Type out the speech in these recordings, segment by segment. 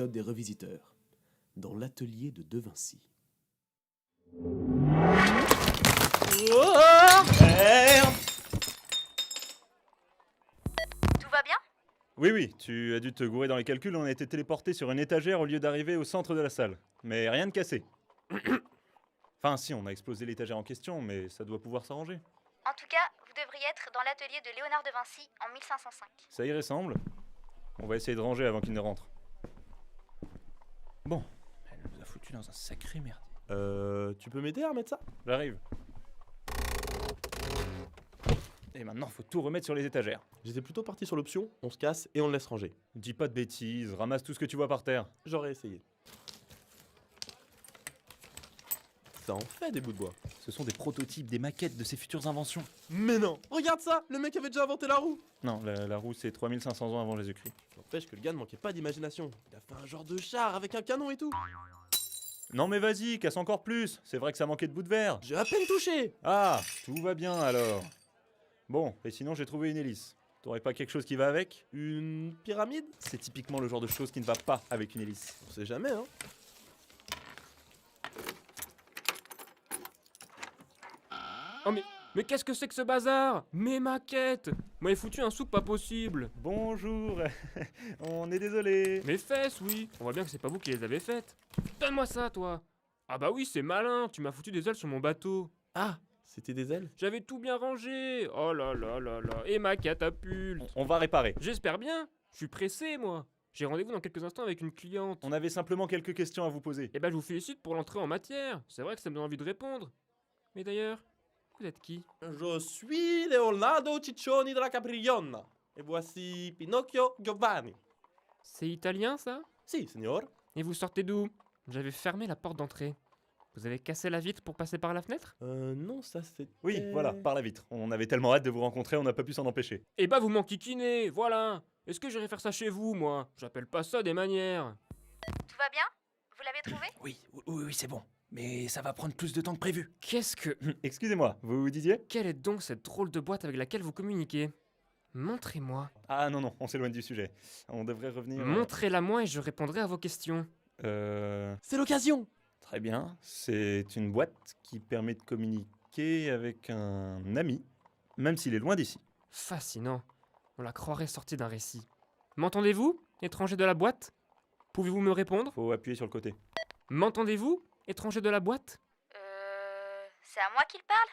épisode des Revisiteurs, dans l'atelier de De Vinci. Tout va bien? Oui, tu as dû te gourer dans les calculs, on a été téléporté sur une étagère au lieu d'arriver au centre de la salle. Mais rien de cassé. Enfin si, on a explosé l'étagère en question, mais ça doit pouvoir s'arranger. En tout cas, vous devriez être dans l'atelier de Léonard de Vinci en 1505. Ça y ressemble. On va essayer de ranger avant qu'il ne rentre. Bon, elle nous a foutu dans un sacré merdier. Tu peux m'aider à remettre ça? J'arrive. Et maintenant, faut tout remettre sur les étagères. J'étais plutôt parti sur l'option, on se casse et on le laisse ranger. Dis pas de bêtises, ramasse tout ce que tu vois par terre. J'aurais essayé. Ça en fait des bouts de bois. Ce sont des prototypes, des maquettes de ses futures inventions. Mais non! Regarde ça! Le mec avait déjà inventé la roue! Non, la roue c'est 3500 ans avant Jésus-Christ. N'empêche que le gars ne manquait pas d'imagination. Il a fait un genre de char avec un canon et tout. Non mais vas-y, casse encore plus. C'est vrai que ça manquait de bouts de verre. J'ai à peine touché! Ah, tout va bien alors. Bon, et sinon j'ai trouvé une hélice. T'aurais pas quelque chose qui va avec? Une pyramide? C'est typiquement le genre de chose qui ne va pas avec une hélice. On sait jamais, hein. Oh mais qu'est-ce que c'est que ce bazar? Mes maquettes! Vous m'avez foutu un souk pas possible! Bonjour, on est désolé. Mes fesses, oui! On voit bien que c'est pas vous qui les avez faites! Donne-moi ça, toi! Ah bah oui, c'est malin! Tu m'as foutu des ailes sur mon bateau! Ah! C'était des ailes? J'avais tout bien rangé! Oh là là là là! Et ma catapulte! On va réparer. J'espère bien! Je suis pressé, moi! J'ai rendez-vous dans quelques instants avec une cliente. On avait simplement quelques questions à vous poser. Eh ben, je vous félicite pour l'entrée en matière! C'est vrai que ça me donne envie de répondre! Mais d'ailleurs, vous êtes qui? Je suis Leonardo Ciccioni de la Capriglione. Et voici Pinocchio Giovanni. C'est italien, ça? Si, signor. Et vous sortez d'où? J'avais fermé la porte d'entrée. Vous avez cassé la vitre pour passer par la fenêtre? Non, ça c'était... Oui, voilà, par la vitre. On avait tellement hâte de vous rencontrer, on n'a pas pu s'en empêcher. Eh bah vous m'enquiquinez, voilà. Est-ce que j'irai faire ça chez vous, moi? J'appelle pas ça des manières. Tout va bien? Vous l'avez trouvé? Oui, c'est bon. Mais ça va prendre plus de temps que prévu. Qu'est-ce que... Excusez-moi, vous disiez? Quelle est donc cette drôle de boîte avec laquelle vous communiquez? Montrez-moi. Ah non, on s'éloigne du sujet. On devrait revenir... Montrez-la moi et je répondrai à vos questions. C'est l'occasion! Très bien. C'est une boîte qui permet de communiquer avec un ami, même s'il est loin d'ici. Fascinant. On la croirait sortie d'un récit. M'entendez-vous, étranger de la boîte? Pouvez-vous me répondre? Faut appuyer sur le côté. M'entendez-vous, étranger de la boîte? C'est à moi qu'il parle?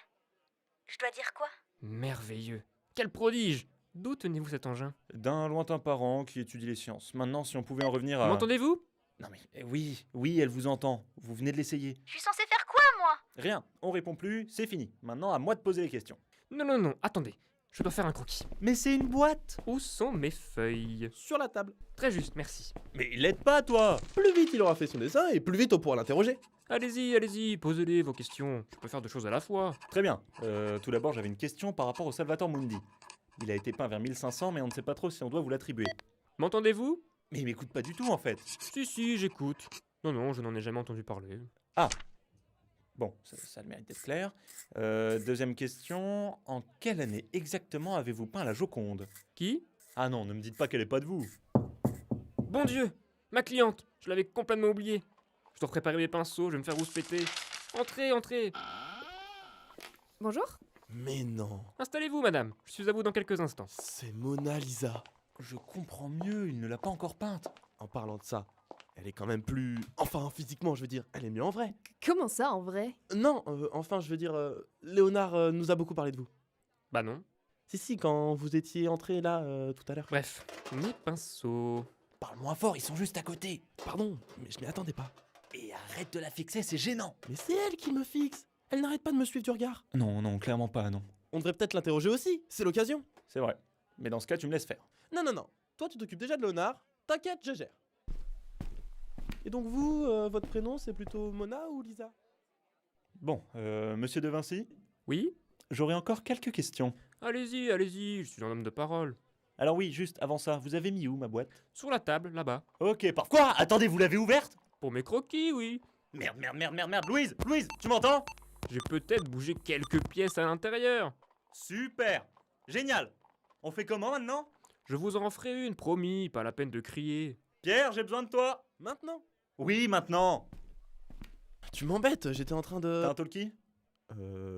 Je dois dire quoi? Merveilleux. Quel prodige! D'où tenez-vous cet engin? D'un lointain parent qui étudie les sciences. Maintenant, si on pouvait en revenir à... M'entendez-vous? Non mais oui, elle vous entend. Vous venez de l'essayer. Je suis censé faire quoi, moi? Rien, on répond plus, c'est fini. Maintenant, à moi de poser les questions. Non, attendez. Je dois faire un croquis. Mais c'est une boîte! Où sont mes feuilles? Sur la table. Très juste, merci. Mais il l'aide pas, toi! Plus vite il aura fait son dessin et plus vite on pourra l'interroger. Allez-y, posez-les vos questions. Je peux faire deux choses à la fois. Très bien. Tout d'abord, j'avais une question par rapport au Salvator Mundi. Il a été peint vers 1500, mais on ne sait pas trop si on doit vous l'attribuer. M'entendez-vous? Mais il m'écoute pas du tout, en fait. Si, j'écoute. Non, je n'en ai jamais entendu parler. Bon, ça a le mérite d'être clair. Deuxième question. En quelle année exactement avez-vous peint la Joconde? Qui? Ah non, ne me dites pas qu'elle est pas de vous. Bon Dieu! Ma cliente! Je l'avais complètement oubliée. Je dois préparer mes pinceaux, je vais me faire rouspéter. Entrez! Bonjour. Mais non, Installez-vous, madame. Je suis à vous dans quelques instants. c'est Mona Lisa. Je comprends mieux, il ne l'a pas encore peinte. En parlant de ça, elle est quand même plus... Enfin, physiquement, je veux dire, elle est mieux en vrai. Comment ça en vrai? Non, enfin, je veux dire, Léonard nous a beaucoup parlé de vous. Bah non. Si, quand vous étiez entré là, tout à l'heure. Bref, mes pinceaux. Parle moins fort, ils sont juste à côté. Pardon, mais je m'y attendais pas. Et arrête de la fixer, c'est gênant. Mais c'est elle qui me fixe. Elle n'arrête pas de me suivre du regard. Non, clairement pas, non. On devrait peut-être l'interroger aussi, c'est l'occasion. C'est vrai. Mais dans ce cas, tu me laisses faire. Non. Toi, tu t'occupes déjà de Léonard. T'inquiète, je gère. Et donc vous, votre prénom, c'est plutôt Mona ou Lisa? Bon, monsieur De Vinci, Oui? j'aurais encore quelques questions. Allez-y, je suis un homme de parole. Alors oui, juste avant ça, vous avez mis où ma boîte? Sur la table, là-bas. Ok, par quoi? Attendez, vous l'avez ouverte? Pour mes croquis, oui. Merde. Louise, tu m'entends? J'ai peut-être bougé quelques pièces à l'intérieur. Super! Génial! On fait comment maintenant? Je vous en ferai une, promis, pas la peine de crier. Pierre, j'ai besoin de toi. Maintenant? Oui, maintenant. Tu m'embêtes, j'étais en train T'as un de... talkie?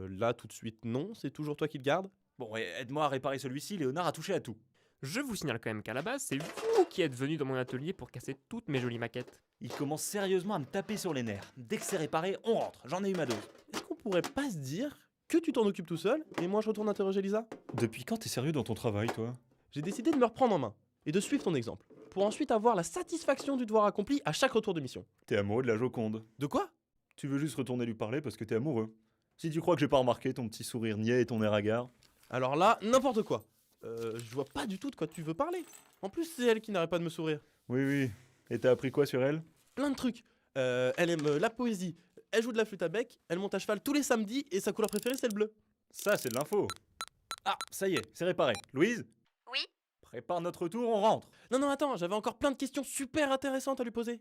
Là, tout de suite, non, c'est toujours toi qui le garde. Bon, aide-moi à réparer celui-ci, Léonard a touché à tout. Je vous signale quand même qu'à la base, c'est vous qui êtes venu dans mon atelier pour casser toutes mes jolies maquettes. Il commence sérieusement à me taper sur les nerfs. Dès que c'est réparé, on rentre, j'en ai eu ma dose. Est-ce qu'on pourrait pas se dire que tu t'en occupes tout seul et moi je retourne interroger Lisa? Depuis quand t'es sérieux dans ton travail, toi? J'ai décidé de me reprendre en main et de suivre ton exemple, pour ensuite avoir la satisfaction du devoir accompli à chaque retour de mission. T'es amoureux de la Joconde. De quoi? Tu veux juste retourner lui parler parce que t'es amoureux. Si tu crois que j'ai pas remarqué ton petit sourire niais et ton air hagard. Alors là, n'importe quoi. Je vois pas du tout de quoi tu veux parler. En plus, c'est elle qui n'arrête pas de me sourire. Oui, oui. Et t'as appris quoi sur elle? Plein de trucs. Elle aime la poésie, elle joue de la flûte à bec, elle monte à cheval tous les samedis et sa couleur préférée c'est le bleu. Ça, c'est de l'info. Ah, ça y est, c'est réparé. Louise, Oui? prépare notre retour, on rentre. Non, non, attends, j'avais encore plein de questions super intéressantes à lui poser.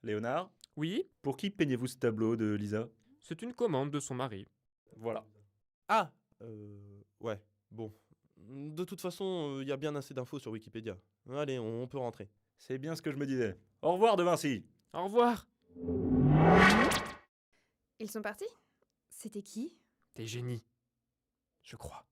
Léonard, Oui, pour qui peignez-vous ce tableau de Lisa? c'est une commande de son mari. Voilà. Ah, ouais, bon. De toute façon, il y a bien assez d'infos sur Wikipédia. Allez, on peut rentrer. C'est bien ce que je me disais. Au revoir, De Vinci. Au revoir. Ils sont partis? C'était qui? T'es génie. Je crois.